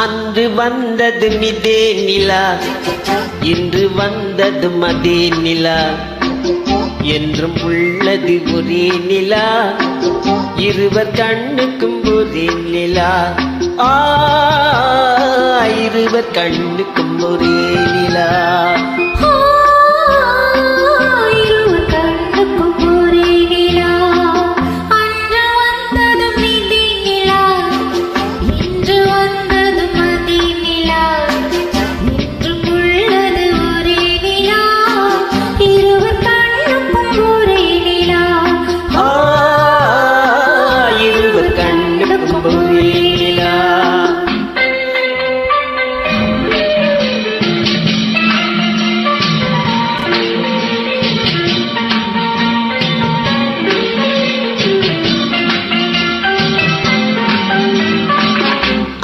அன்று வந்தது மிதே நிலா, இன்று வந்தது மதே நிலா, என்றும் உள்ளது ஒரே நிலா, இருவர் கண்ணுக்கும் ஒரே நிலா. இருவர் கண்ணுக்கும் ஒரே நிலா.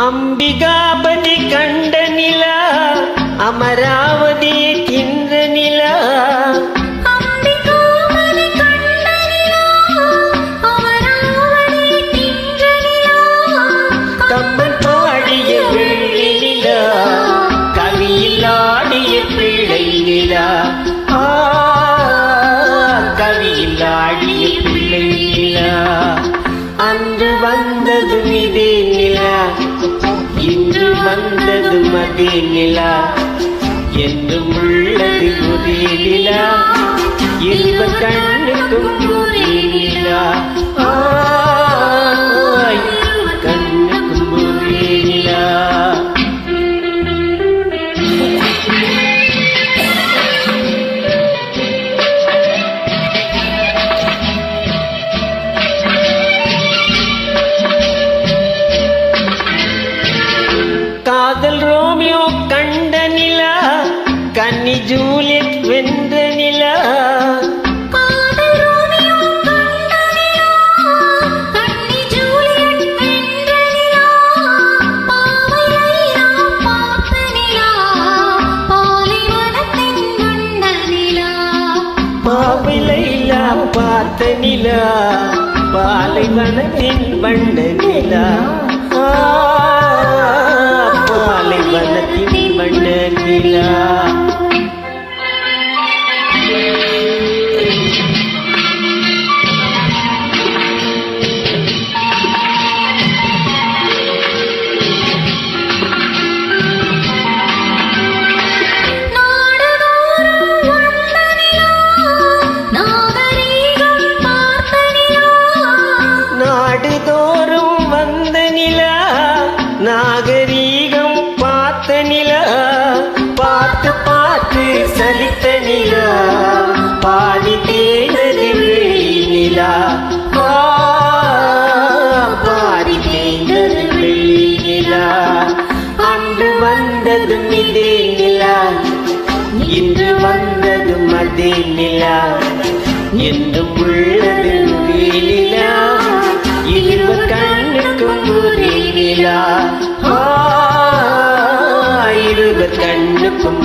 அம்பிகாபதி கண்ட நிலா, அமராவதி தின்ற நிலா. அம்பிகாபதி கண்ட நிலா, அமராவதி தின்ற நிலா. கம்பன் பாடிய வெள்ளி நிலா, கவியில் ஆடிய பிள்ளை நிலா. கவியில் ஆடிய பிள்ளை நிலா. அன்று வந்தது மிதே நிலா, இன்று வந்தது மதே நிலா, என்றும் உள்ளது ஒரே நிலா, இருவர் கண்ணுக்கும் ஒரே நிலா. இருவர் கண்ணுக்கும் ஒரே நிலா. காதல் ரோமியோ கண்ட நிலா, கன்னி ஜூலியட் வென்ற நிலா. காதல் ரோமியோ கண்ட நிலா, கன்னி ஜூலியட் வென்ற நிலா. பாவை லைலா பார்த்த நிலா, பாலைவனத்தின் வண்ண நிலா. பாவை லைலா பார்த்த நிலா, பாலைவனத்தின் வண்ண நிலா. பாலைவனத்தின் வண்ண நிலா. நாடுதோறும் வந்த நிலா, நாகரீகம் பார்த்த நிலா. பார்த்து பார்த்து சலித்த நிலா, பாதி தேய்ந்தது வெள்ளி நிலா. பாதி தேய்ந்தது வெள்ளி நிலா. அன்று வந்தது மிதே நிலா, இன்று வந்தது மதே நிலா, என்றும் உள்ளது ஒரே நிலா, இருவர் கண்ணுக்கும் ஒரே நிலா. இருவர் கண்ணுக்கும்